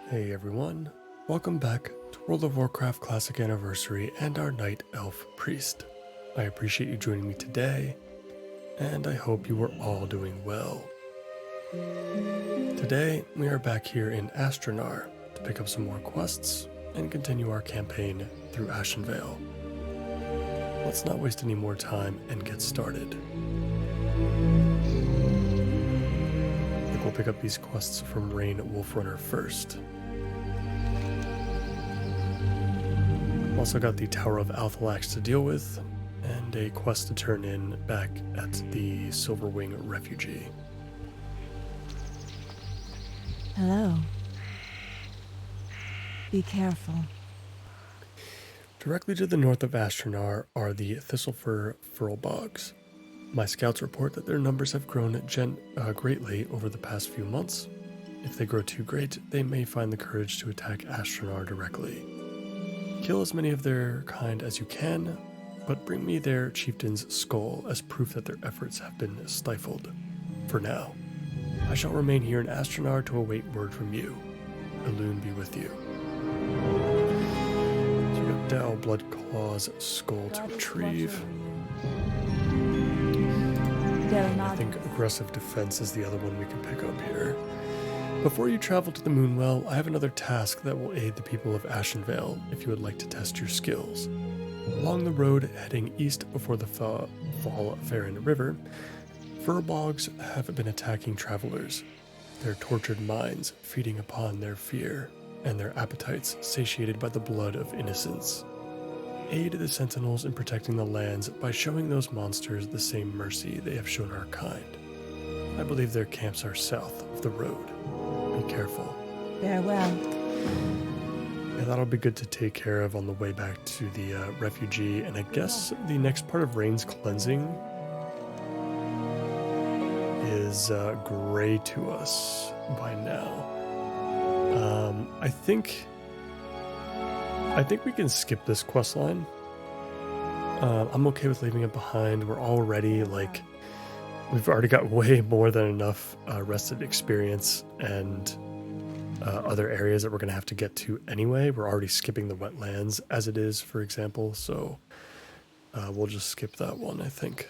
Hey everyone, welcome back to World of Warcraft Classic Anniversary and our Night Elf Priest. I appreciate you joining me today, and I hope you are all doing well. Today, we are back here in Astronar to pick up some more quests and continue our campaign through Ashenvale. Let's not waste any more time and get started. I think we'll pick up these quests from Rain Wolfrunner first. Also got the Tower of Althalax to deal with, and a quest to turn in back at the Silverwing Refugee. Hello. Be careful. Directly to the north of Astronar are the Thistlefur Furl Bogs. My scouts report that their numbers have grown greatly over the past few months. If they grow too great, they may find the courage to attack Astronar directly. Kill as many of their kind as you can, but bring me their chieftain's skull as proof that their efforts have been stifled. For now, I shall remain here in Astronar to await word from you. Elune be with you. So we got Dal Bloodclaw's skull to retrieve. I think aggressive defense is the other one we can pick up here. Before you travel to the Moonwell, I have another task that will aid the people of Ashenvale if you would like to test your skills. Along the road heading east before the Fall Farron River, Furbogs have been attacking travelers, their tortured minds feeding upon their fear, and their appetites satiated by the blood of innocents. Aid the Sentinels in protecting the lands by showing those monsters the same mercy they have shown our kind. I believe their camps are south of the road. Be careful. Farewell. Yeah, that'll be good to take care of on the way back to the refugee, and I guess the next part of Rain's cleansing is gray to us by now. I think we can skip this quest line. I'm okay with leaving it behind. We're already we've already got way more than enough rested experience and other areas that we're going to have to get to anyway. We're already skipping the wetlands as it is, for example, so we'll just skip that one, I think.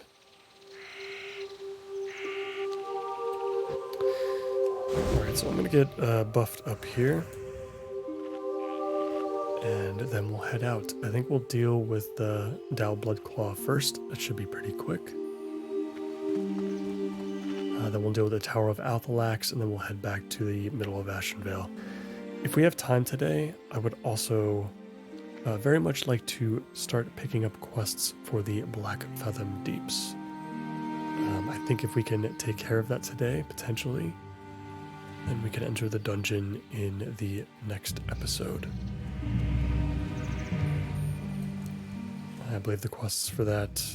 Alright, so I'm going to get buffed up here, and then we'll head out. I think we'll deal with the Dal Bloodclaw first. That should be pretty quick. Then we'll deal with the Tower of Althalax, and then we'll head back to the middle of Ashenvale. If we have time today, I would also very much like to start picking up quests for the Black Fathom Deeps. I think if we can take care of that today, potentially, then we can enter the dungeon in the next episode. I believe the quests for that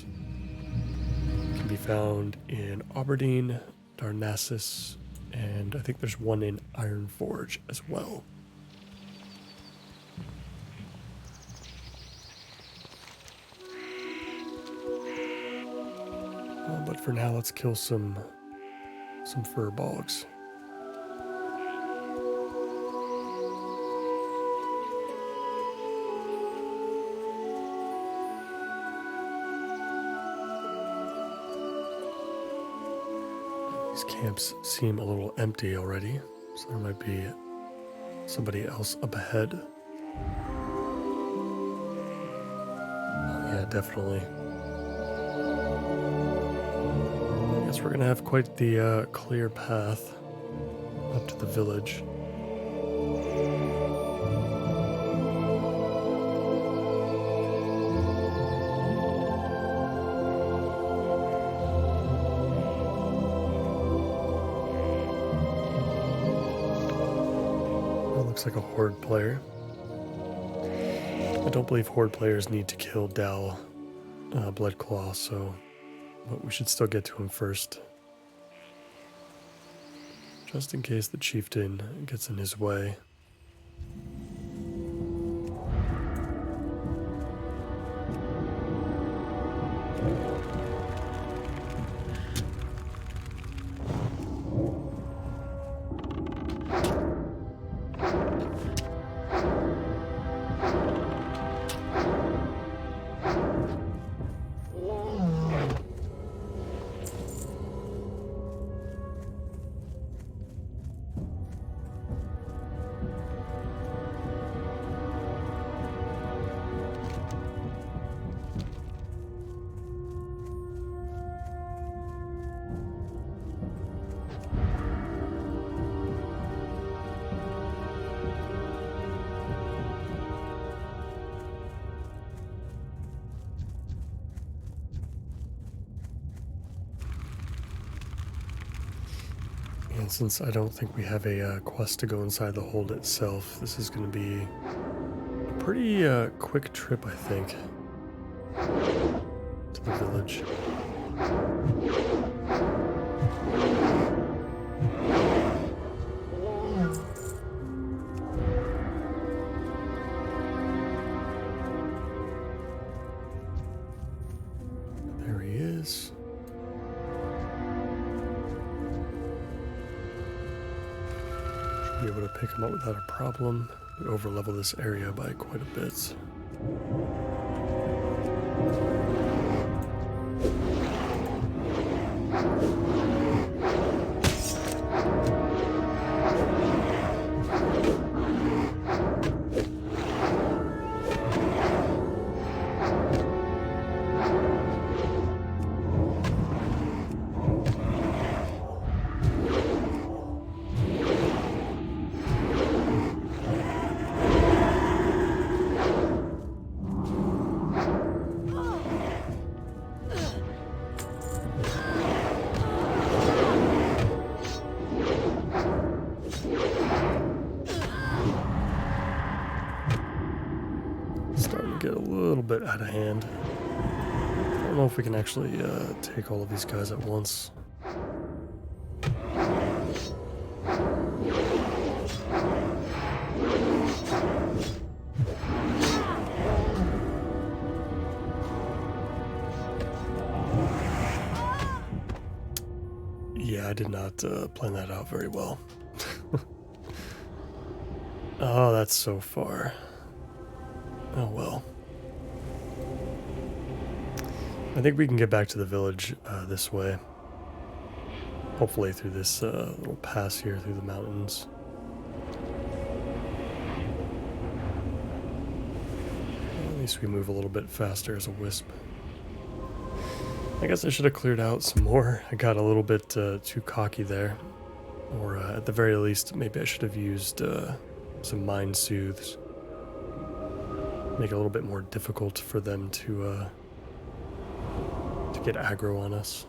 can be found in Aberdeen, Narcissus, and I think there's one in Ironforge as well. But for now, let's kill some Furbogs. Camps seem a little empty already, so there might be somebody else up ahead. Oh, yeah, definitely. I guess we're gonna have quite the clear path up to the village. Looks like a Horde player. I don't believe Horde players need to kill Dal Bloodclaw, but we should still get to him first. Just in case the chieftain gets in his way. And since I don't think we have a quest to go inside the hold itself, this is going to be a pretty quick trip, I think, to the village. There he is. Should be able to pick him up without a problem. We overlevel this area by quite a bit. Starting to get a little bit out of hand. I don't know if we can actually take all of these guys at once. Yeah, I did not plan that out very well. Oh, that's so far. Oh well. I think we can get back to the village this way. Hopefully through this little pass here through the mountains. At least we move a little bit faster as a wisp. I guess I should have cleared out some more. I got a little bit too cocky there. Or at the very least, maybe I should have used some mind soothes. Make it a little bit more difficult for them to get aggro on us.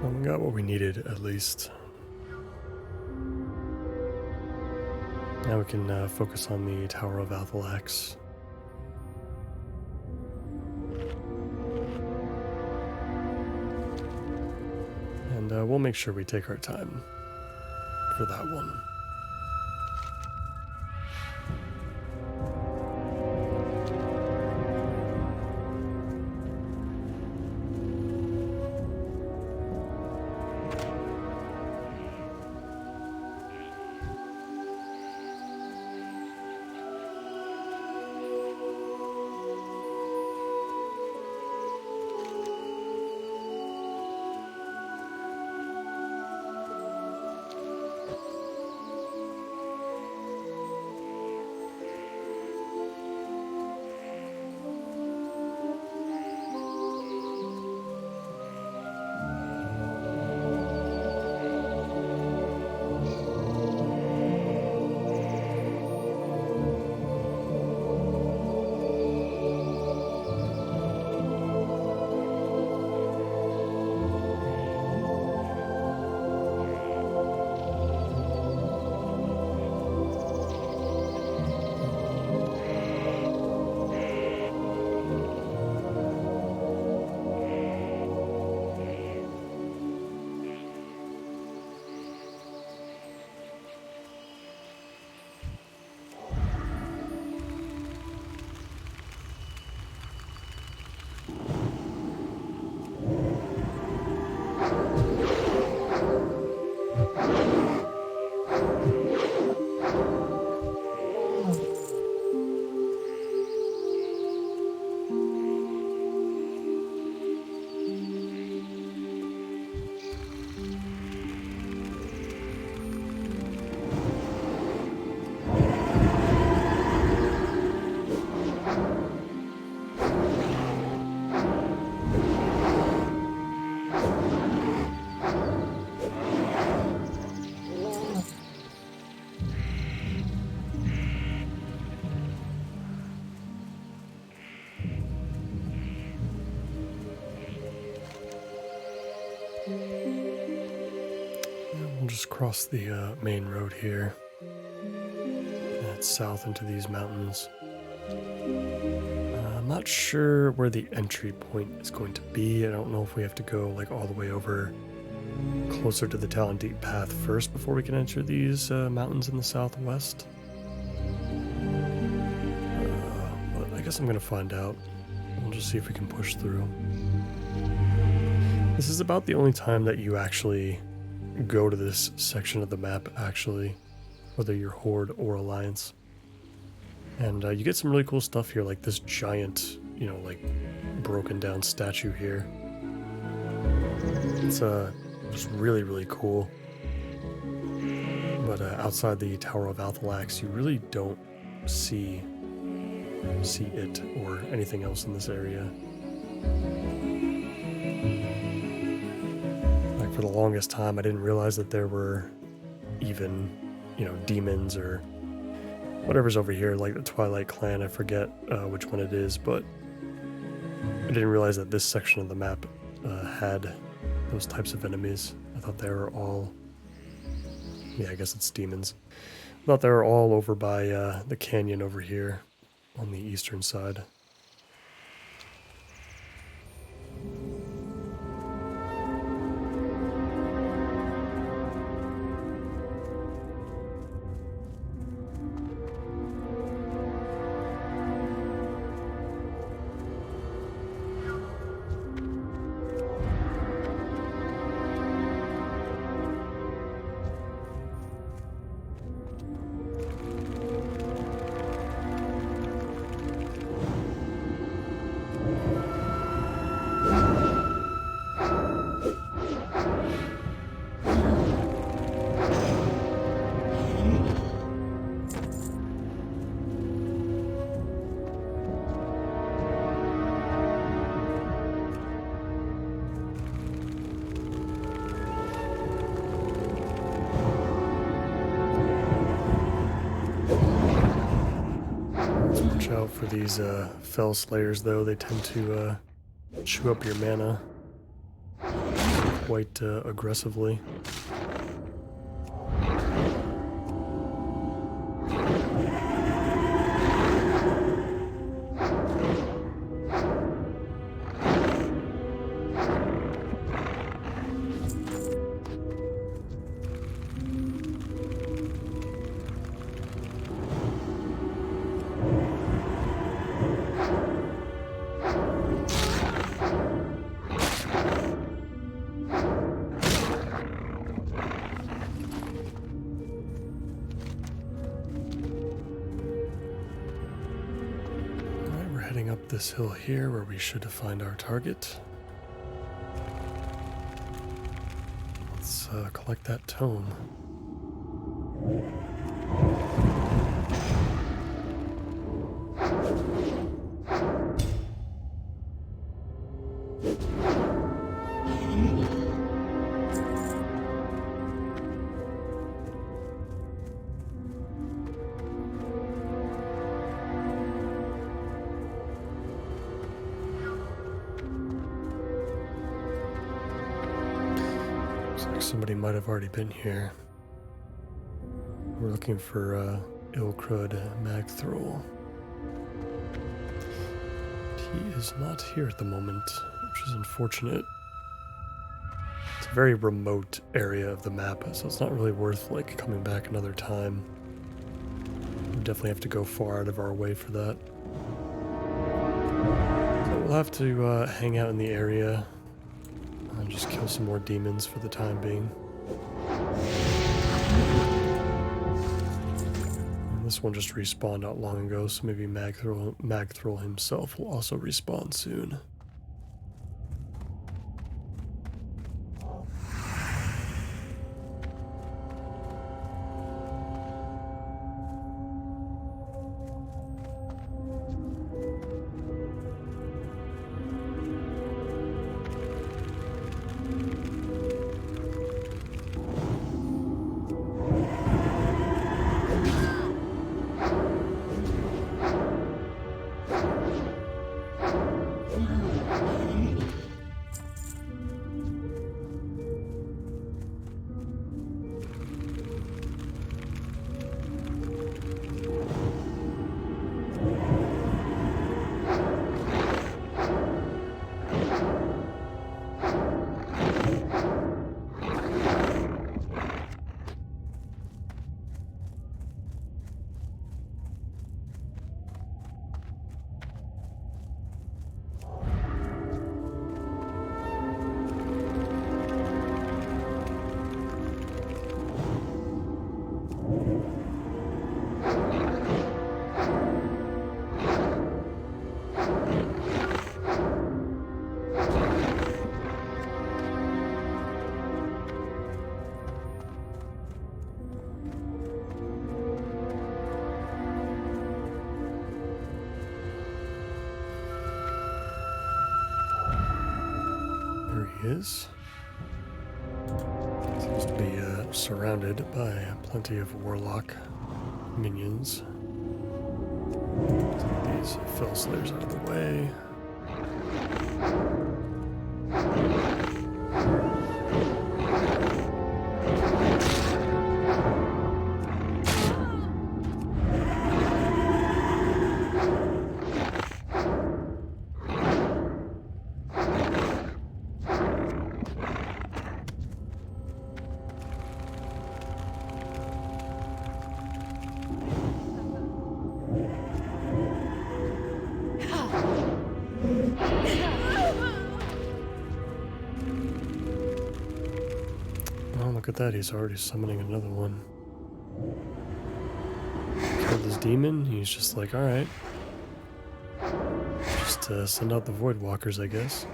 Well, we got what we needed, at least. Now we can focus on the Tower of Athalax. And we'll make sure we take our time for that one. across the main road here. It's south into these mountains. I'm not sure where the entry point is going to be. I don't know if we have to go like all the way over closer to the Talon Deep Path first before we can enter these mountains in the southwest. But I guess I'm going to find out. We'll just see if we can push through. This is about the only time that you actually go to this section of the map, actually, whether you're Horde or Alliance. And you get some really cool stuff here, like this giant, you know, like broken down statue here. It's just really, really cool. But outside the Tower of Althalax, you really don't see it or anything else in this area. Like for the longest time, I didn't realize that there were even, you know, demons or whatever's over here, like the Twilight Clan. I forget which one it is, but I didn't realize that this section of the map had those types of enemies. I thought they were all, yeah, I guess it's demons. I thought they were all over by the canyon over here on the eastern side. Watch out for these Fell Slayers, though. They tend to chew up your mana quite aggressively. Heading up this hill here where we should find our target. Let's collect that tome. Somebody might have already been here. We're looking for Ilkrud Magthrol. He is not here at the moment, which is unfortunate. It's a very remote area of the map, so it's not really worth like coming back another time. We definitely have to go far out of our way for that. So we'll have to hang out in the area and just kill some more demons for the time being. And this one just respawned not long ago, so maybe Magthrol himself will also respawn soon. is. Seems to be surrounded by plenty of warlock minions. Some of these fell slayers out of the way. Look at that, he's already summoning another one. Killed his demon, he's just like, alright. Just send out the Void Walkers, I guess.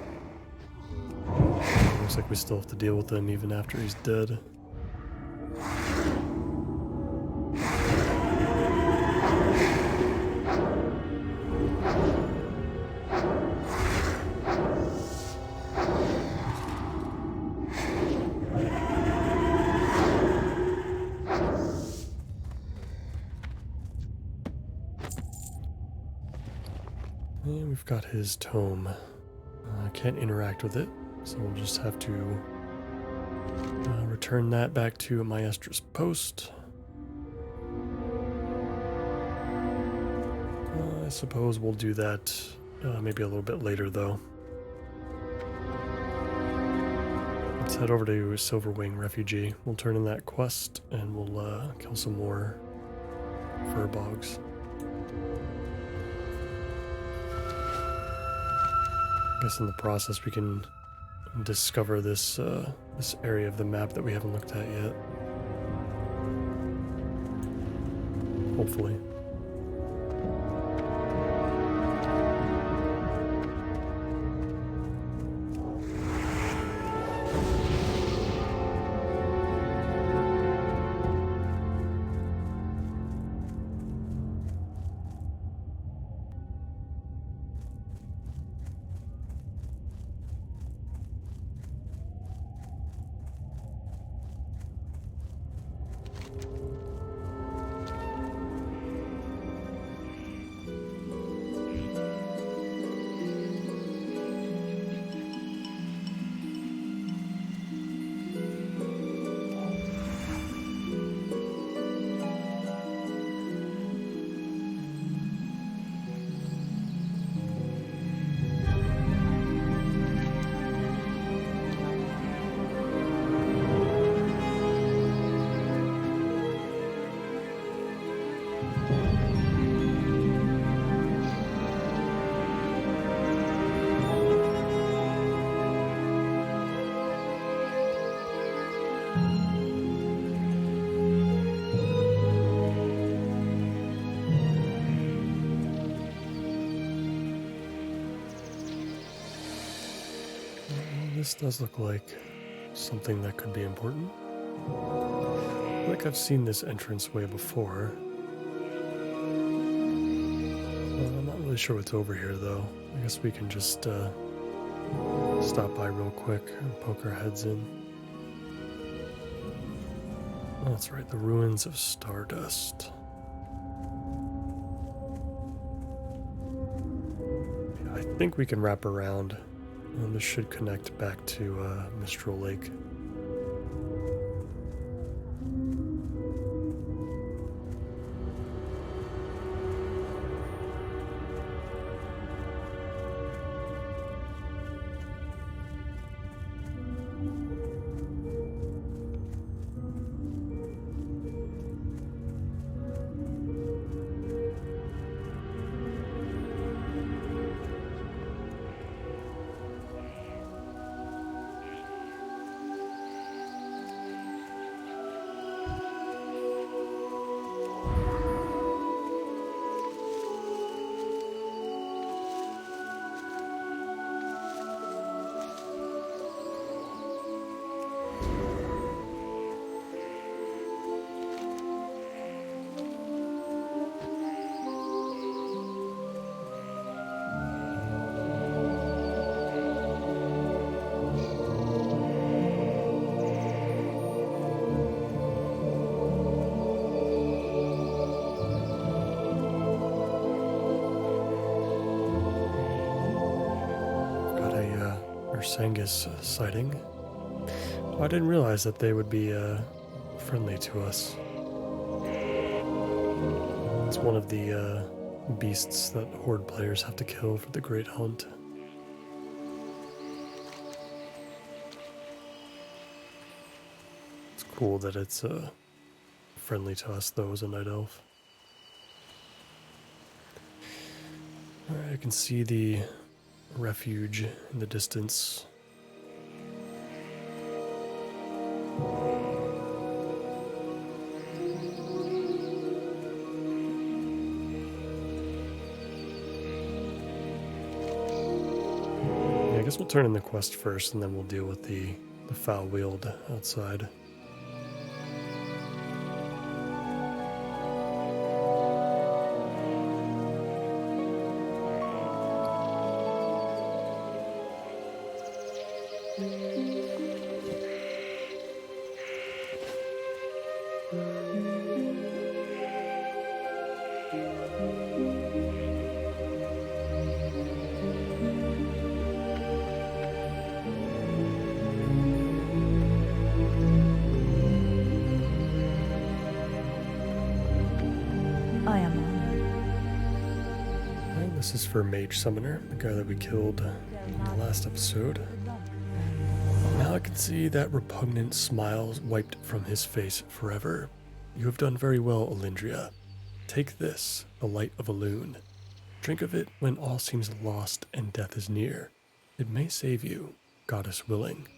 Looks like we still have to deal with them even after he's dead. And we've got his tome. I can't interact with it, so we'll just have to return that back to Maestra's post. I suppose we'll do that maybe a little bit later, though. Let's head over to Silverwing Refugee. We'll turn in that quest, and we'll kill some more furbogs. I guess in the process we can discover this this area of the map that we haven't looked at yet. Hopefully. This does look like something that could be important. I feel like I've seen this entranceway before. I'm not really sure what's over here, though. I guess we can just stop by real quick and poke our heads in. Oh, that's right, the ruins of Stardust. Yeah, I think we can wrap around. And this should connect back to Mistral Lake. Ursangus sighting. Oh, I didn't realize that they would be friendly to us. It's one of the beasts that Horde players have to kill for the Great Hunt. It's cool that it's friendly to us, though, as a night elf. Alright, I can see the refuge in the distance. I guess we'll turn in the quest first, and then we'll deal with the foul-wheeled outside. I am honored. And this is for Mage Summoner, the guy that we killed in the last episode. Now I can see that repugnant smile wiped from his face forever. You have done very well, Elindria. Take this, the light of a loon. Drink of it when all seems lost and death is near. It may save you, goddess willing.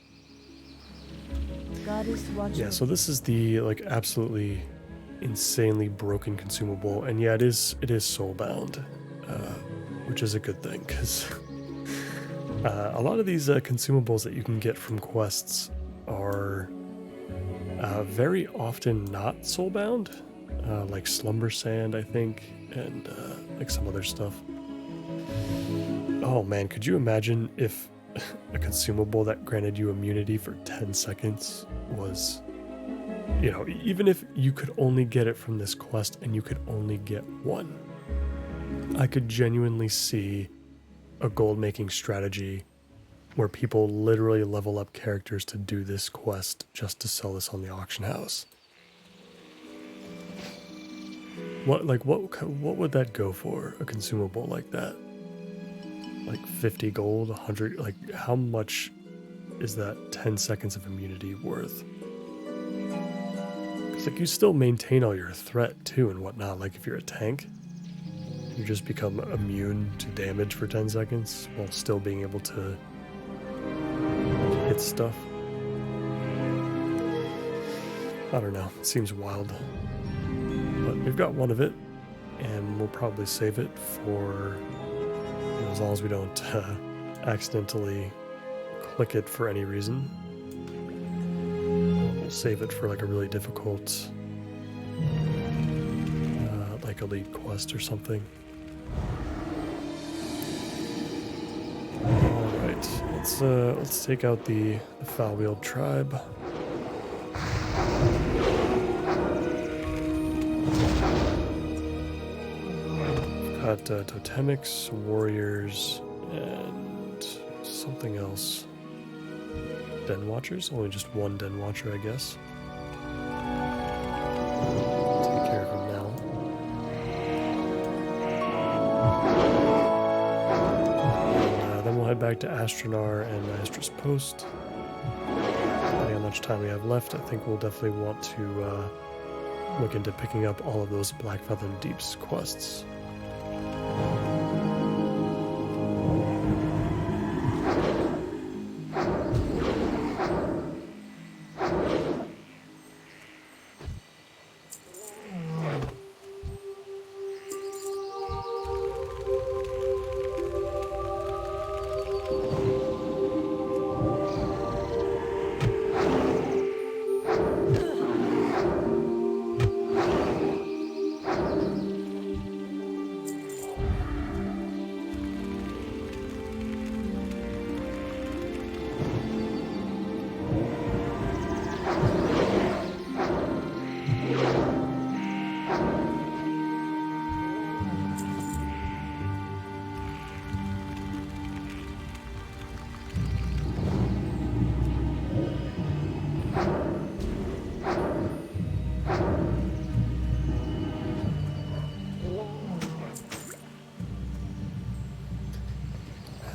Goddess watcher. Yeah, so this is the absolutely insanely broken consumable, and yeah, it is soulbound, which is a good thing, because a lot of these consumables that you can get from quests are very often not soulbound, like Slumber Sand, I think, and like some other stuff. Oh man, could you imagine if a consumable that granted you immunity for 10 seconds was, you know, even if you could only get it from this quest and you could only get one, I could genuinely see a gold making strategy where people literally level up characters to do this quest just to sell this on the auction house. What would that go for, a consumable like that? Like 50 gold, 100, like how much is that 10 seconds of immunity worth? Because like you still maintain all your threat too and whatnot. Like if you're a tank, you just become immune to damage for 10 seconds while still being able to hit stuff. I don't know, it seems wild. But we've got one of it, and we'll probably save it for, you know, as long as we don't accidentally click it for any reason. We'll save it for like a really difficult like elite quest or something. Alright, let's take out the foul-wheeled tribe. Got totemics, warriors, and something else. Den Watchers? Only just one Den Watcher, I guess. Take care of him now. And then we'll head back to Astronar and Astra's Post. Depending on how much time we have left, I think we'll definitely want to look into picking up all of those Blackfeather Deeps quests.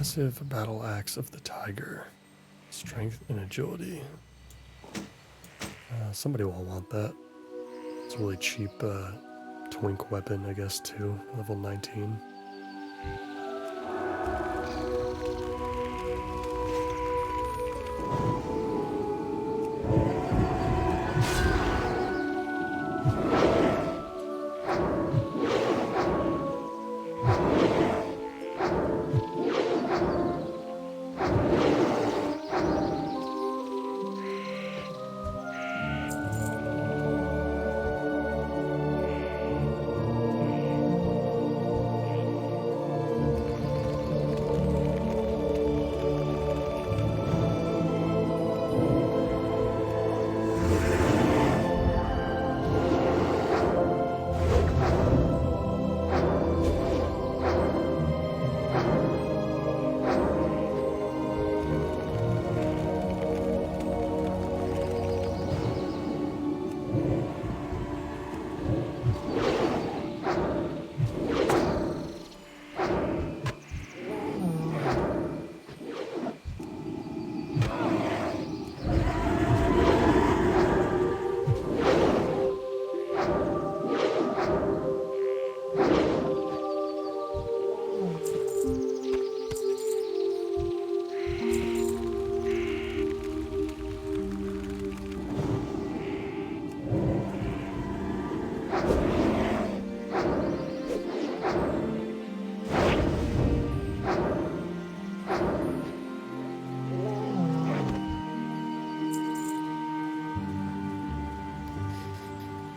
Massive battle axe of the tiger. Strength and agility. Somebody will want that. It's a really cheap twink weapon, I guess, too. Level 19.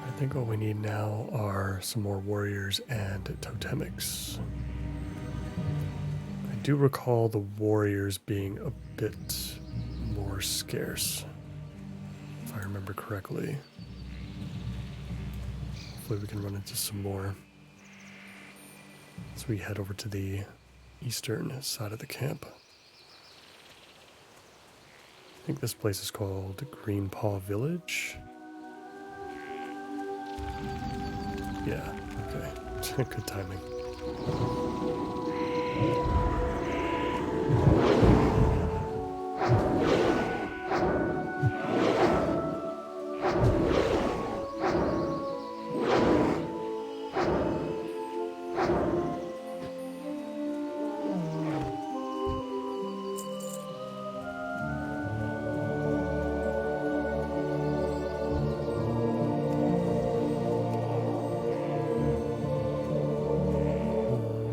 I think all we need now are some more warriors and totemics. I do recall the warriors being a bit more scarce, if I remember correctly. Hopefully we can run into some more as we head over to the eastern side of the camp. I think this place is called Green Paw Village. Yeah, okay. Good timing.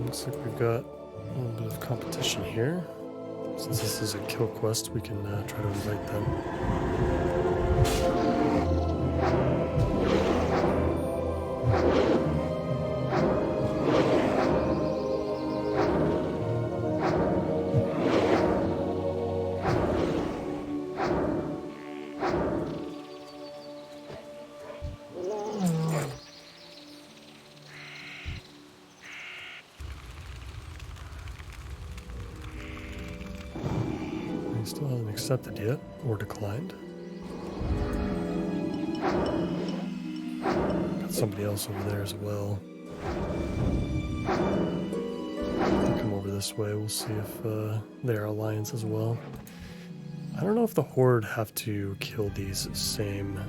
Looks like we've got a little bit of competition here. Since this is a kill quest, we can try to invite them. He still hasn't accepted yet, or declined. Got somebody else over there as well. I'll come over this way, we'll see if they're alliance as well. I don't know if the Horde have to kill these same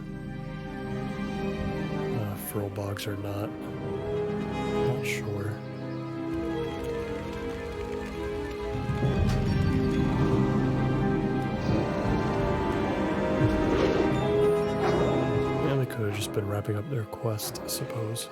Furlbogs or not. I'm not sure. Could have just been wrapping up their quest, I suppose.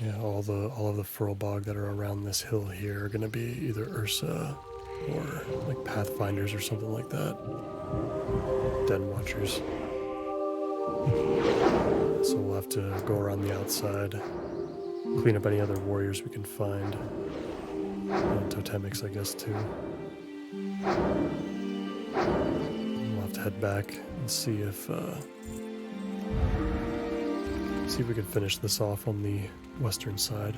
Yeah, all of the Furlbog that are around this hill here are gonna be either Ursa or like Pathfinders or something like that. Den Watchers. So we'll have to go around the outside, clean up any other warriors we can find. And totemics, I guess, too. We'll have to head back and see if we can finish this off on the western side.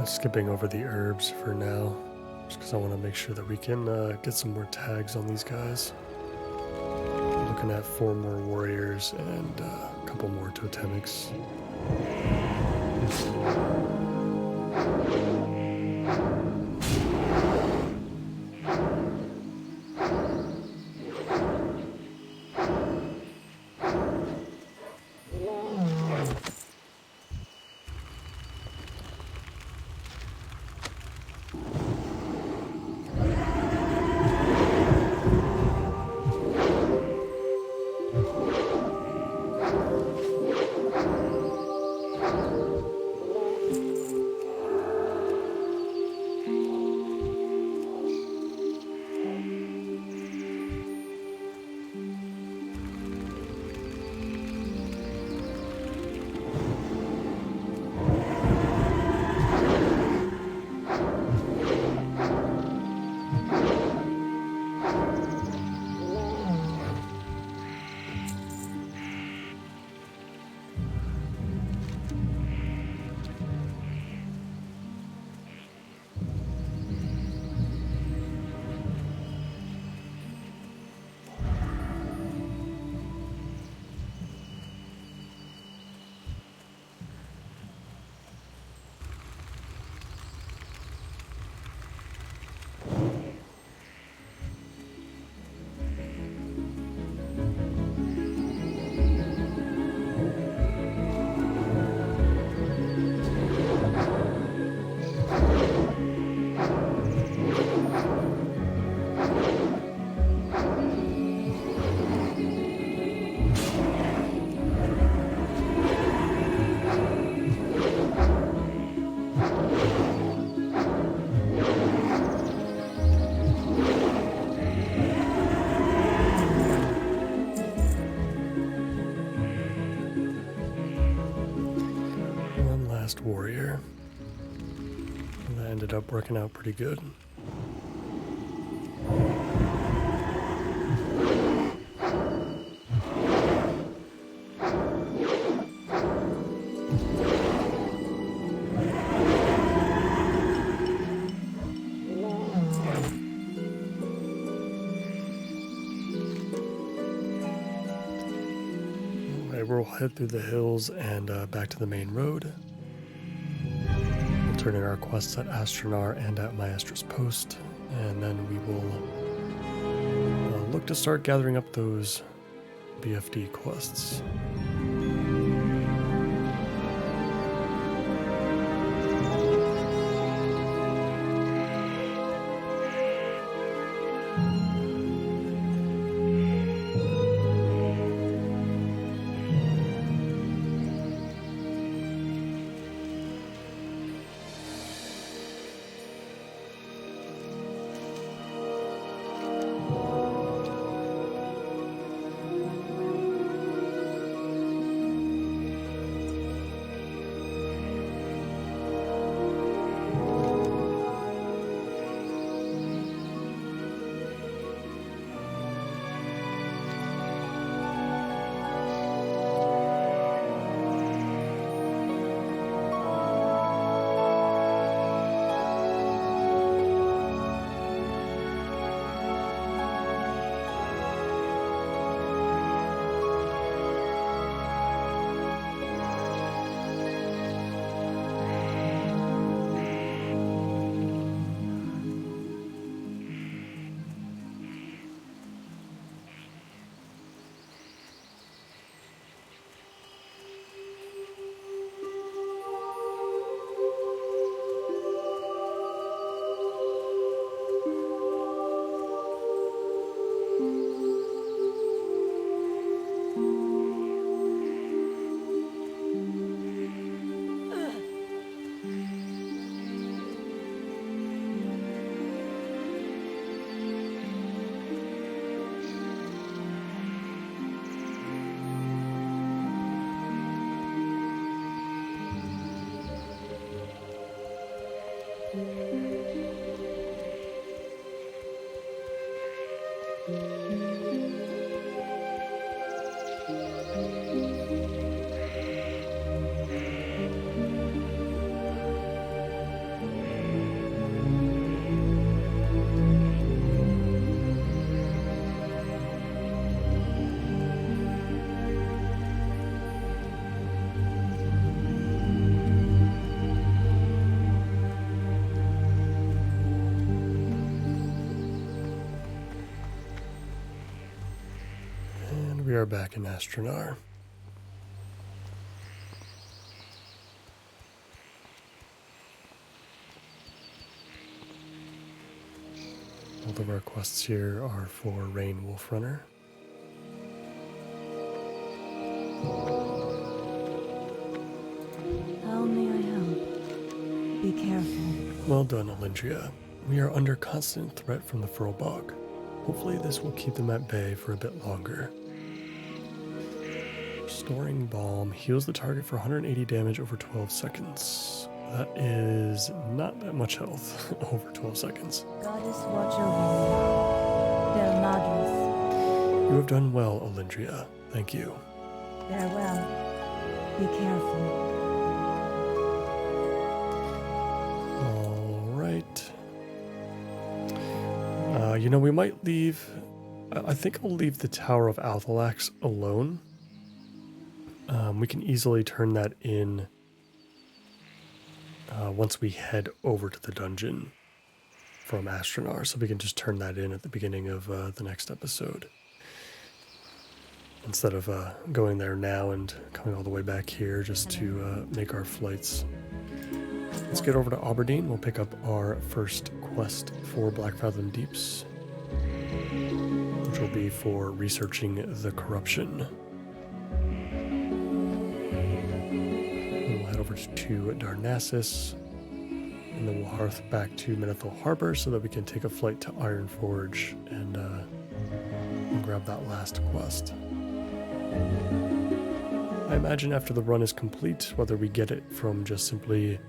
Skipping over the herbs for now, just because I want to make sure that we can get some more tags on these guys. Looking at 4 more warriors and a couple more totemics. Warrior. ended up working out pretty good. We'll head through the hills and back to the main road. We'll turn in our quests at Astronar and at Maestra's Post, and then we will look to start gathering up those BFD quests. We are back in Astronar. All of our quests here are for Rain Wolfrunner. How may I help? Be careful. Well done, Alindria. We are under constant threat from the Furlbog. Hopefully this will keep them at bay for a bit longer. Restoring Balm heals the target for 180 damage over 12 seconds. That is not that much health over 12 seconds. Goddess watch over you. Del Madras. You have done well, Alindria. Thank you. Farewell. Be careful. All right. We might leave... I think I'll leave the Tower of Althalax alone. We can easily turn that in once we head over to the dungeon from Astronar, so we can just turn that in at the beginning of the next episode. Instead of going there now and coming all the way back here just to make our flights. Let's get over to Aberdeen. We'll pick up our first quest for Blackfathom Deeps, which will be for researching the corruption. We'll head over to Darnassus, and then we'll hearth back to Menethil Harbor so that we can take a flight to Ironforge and grab that last quest. I imagine after the run is complete, whether we get it from just simply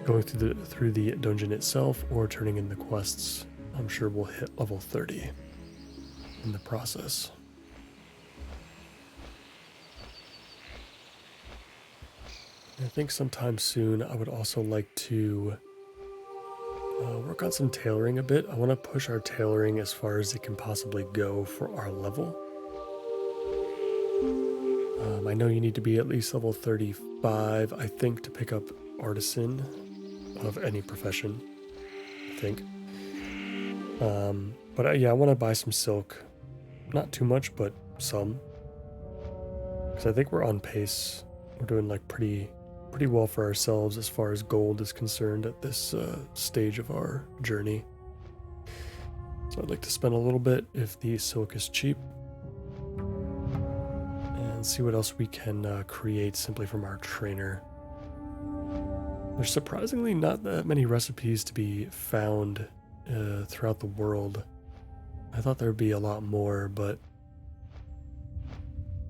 going through the dungeon itself or turning in the quests. I'm sure we'll hit level 30 in the process. I think sometime soon I would also like to work on some tailoring a bit. I want to push our tailoring as far as it can possibly go for our level. I know you need to be at least level 35, I think, to pick up Artisan of any profession, I think. But yeah, I want to buy some silk. Not too much, but some. Because I think we're on pace. We're doing like pretty well for ourselves as far as gold is concerned at this stage of our journey. So I'd like to spend a little bit if the silk is cheap. And see what else we can create simply from our trainer. There's surprisingly not that many recipes to be found throughout the world. I thought there'd be a lot more, but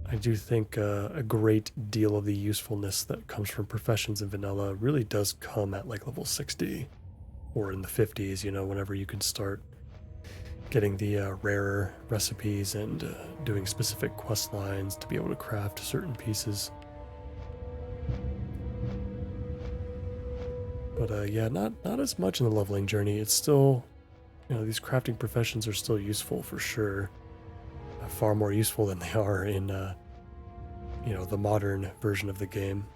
I do think a great deal of the usefulness that comes from professions in vanilla really does come at like level 60 or in the 50s, you know, whenever you can start getting the rarer recipes and doing specific quest lines to be able to craft certain pieces. But yeah, not as much in the leveling journey. It's still, you know, these crafting professions are still useful for sure. Far more useful than they are in, you know, the modern version of the game.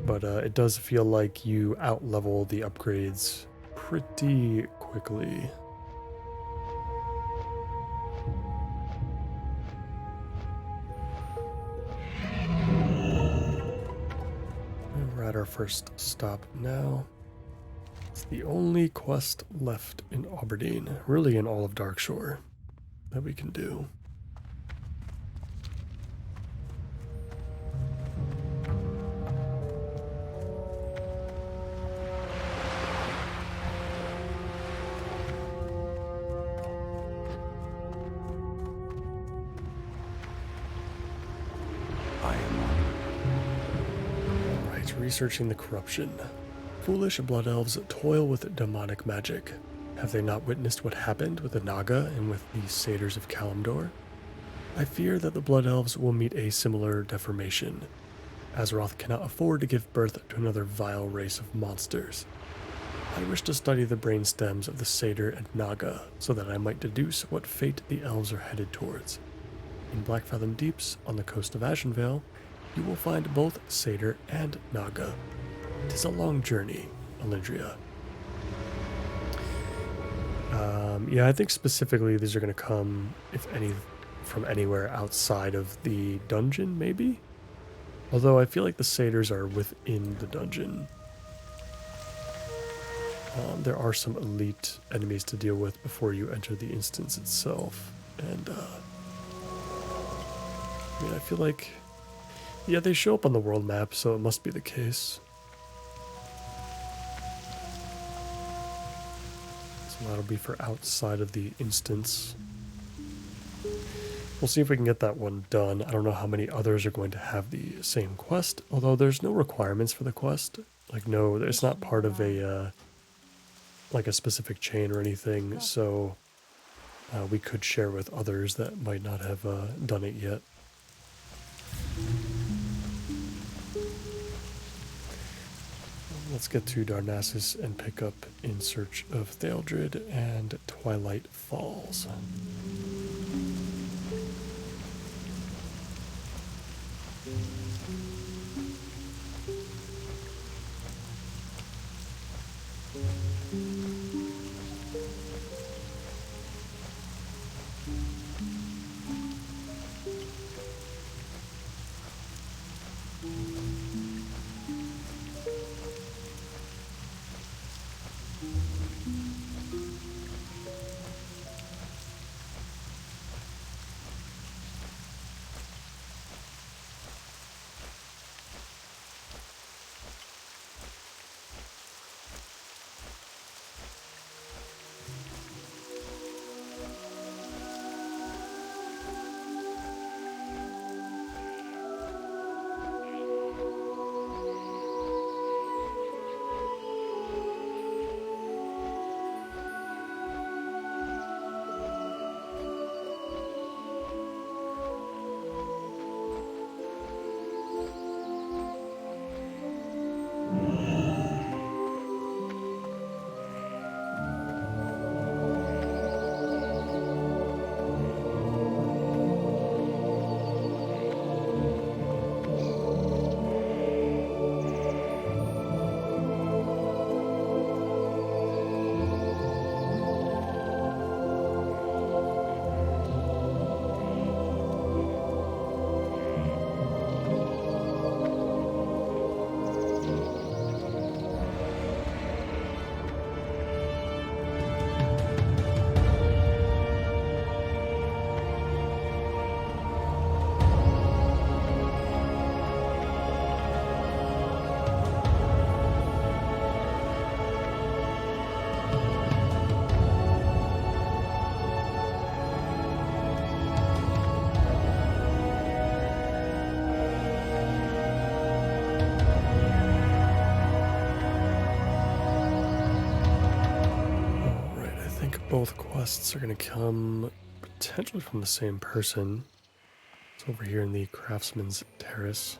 But it does feel like you out-level the upgrades pretty quickly. We're at our first stop now. It's the only quest left in Aberdeen, really in all of Darkshore, that we can do. Alright, researching the corruption. Foolish blood elves toil with demonic magic. Have they not witnessed what happened with the Naga and with the satyrs of Kalimdor? I fear that the blood elves will meet a similar deformation. Azeroth cannot afford to give birth to another vile race of monsters. I wish to study the brain stems of the satyr and Naga so that I might deduce what fate the elves are headed towards. In Blackfathom Deeps, on the coast of Ashenvale, you will find both satyr and Naga. 'Tis a long journey, Alindria. Yeah, I think specifically these are going to come, if any, from anywhere outside of the dungeon, maybe? Although I feel like the satyrs are within the dungeon. There are some elite enemies to deal with before you enter the instance itself. And, I mean, I feel like, yeah, they show up on the world map, so it must be the case. That'll be for outside of the instance. We'll see if we can get that one done. I don't know how many others are going to have the same quest, although there's no requirements for the quest. Like, no, it's not part of a, like a specific chain or anything, so we could share with others that might not have done it yet. Let's get to Narcissus and pick up In Search of Theldred and Twilight Falls. both quests are going to come potentially from the same person. It's over here in the Craftsman's Terrace.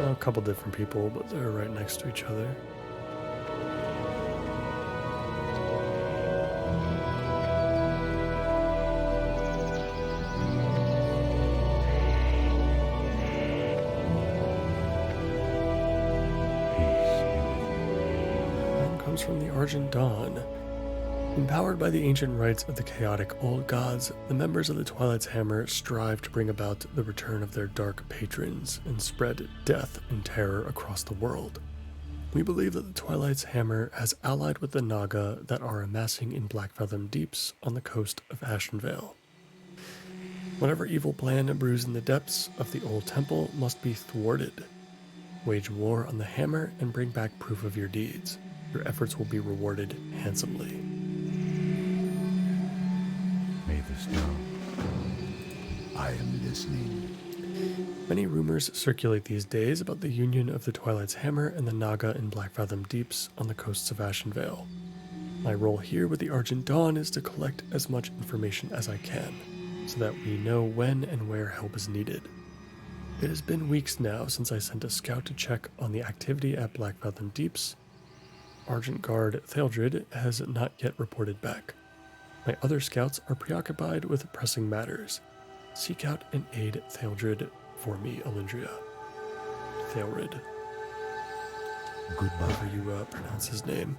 A couple different people, but they're right next to each other. Comes from the Argent Dawn. Empowered by the ancient rites of the chaotic old gods, the members of the Twilight's Hammer strive to bring about the return of their dark patrons and spread death and terror across the world. We believe that the Twilight's Hammer has allied with the Naga that are amassing in Blackfathom Deeps on the coast of Ashenvale. Whatever evil plan brews in the depths of the old temple must be thwarted. Wage war on the hammer and bring back proof of your deeds. Your efforts will be rewarded handsomely. May this go. I am listening. Many rumors circulate these days about the union of the Twilight's Hammer and the Naga in Blackfathom Deeps on the coasts of Ashenvale. My role here with the Argent Dawn is to collect as much information as I can, so that we know when and where help is needed. It has been weeks now since I sent a scout to check on the activity at Blackfathom Deeps. Argent Guard Theldred has not yet reported back. My other scouts are preoccupied with pressing matters. Seek out and aid Theldred for me, Alindria. Theldred. Goodbye. However you pronounce his name.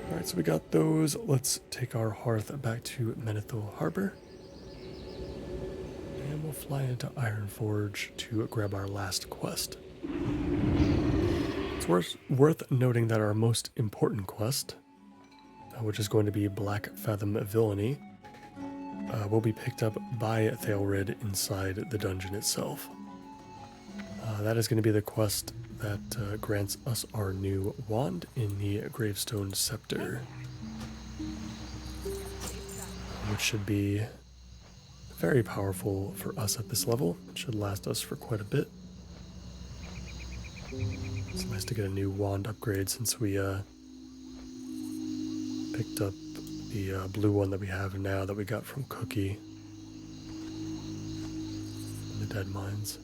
Alright, so we got those. Let's take our hearth back to Menethil Harbor. And we'll fly into Ironforge to grab our last quest. It's worth noting that our most important quest, which is going to be Blackfathom Villainy, will be picked up by Theldred inside the dungeon itself. That is going to be the quest that grants us our new wand in the Gravestone Scepter, which should be very powerful for us at this level. It should last us for quite a bit. It's nice to get a new wand upgrade since we picked up the blue one that we have now that we got from Cookie in the Dead Mines.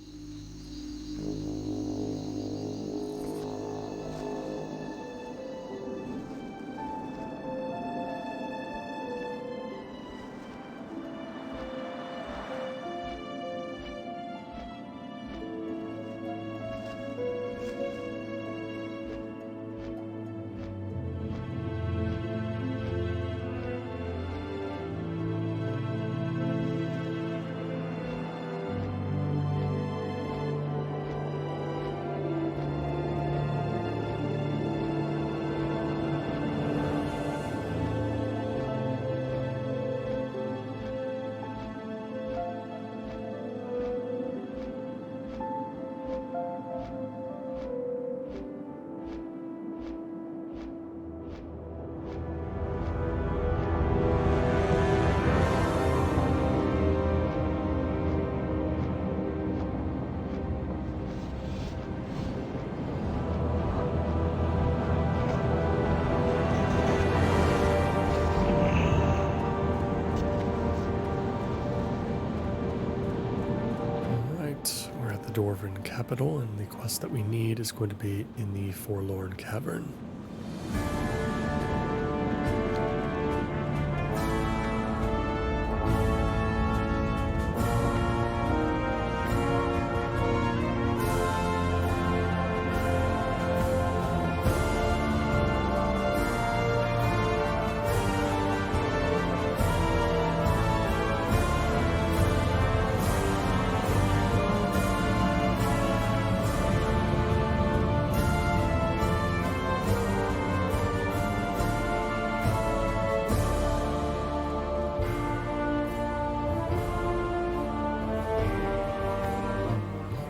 Dwarven capital, and the quest that we need is going to be in the Forlorn Cavern.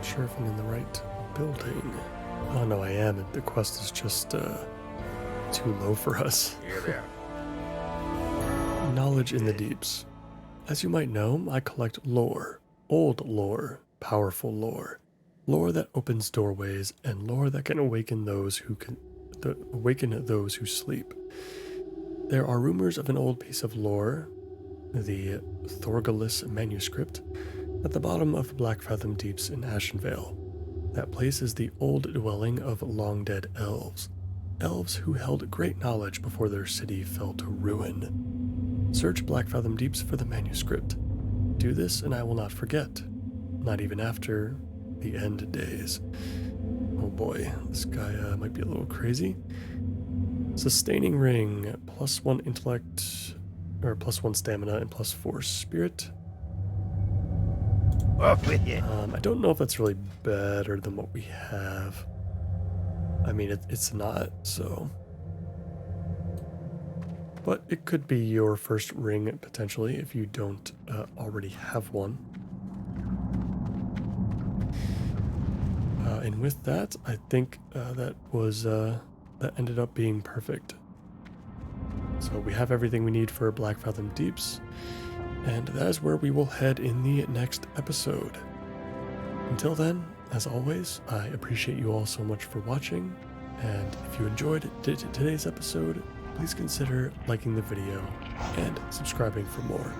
Sure if I'm in the right building. Oh no, I am. The quest is just too low for us. Here they are. Knowledge in the Deeps. As you might know, I collect lore. Old lore. Powerful lore. Lore that opens doorways, and lore that can awaken those awaken those who sleep. There are rumors of an old piece of lore, the Thorgalus manuscript, at the bottom of Blackfathom Deeps in Ashenvale. That place is the old dwelling of long-dead elves. Elves who held great knowledge before their city fell to ruin. Search Blackfathom Deeps for the manuscript. Do this and I will not forget. Not even after the end days. Oh boy, this guy might be a little crazy. Sustaining ring, +1 intellect, or +1 stamina and +4 spirit. I don't know if that's really better than what we have. I mean, it's not, so. But it could be your first ring, potentially, if you don't already have one. And with that, I think that ended up being perfect. So we have everything we need for Blackfathom Deeps, and that is where we will head in the next episode. Until then, as always, I appreciate you all so much for watching, and if you enjoyed today's episode, please consider liking the video and subscribing for more.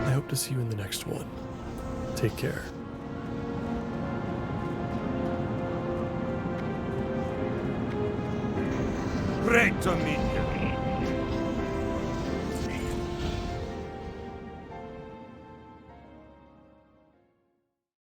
I hope to see you in the next one. Take care. Great to meet you.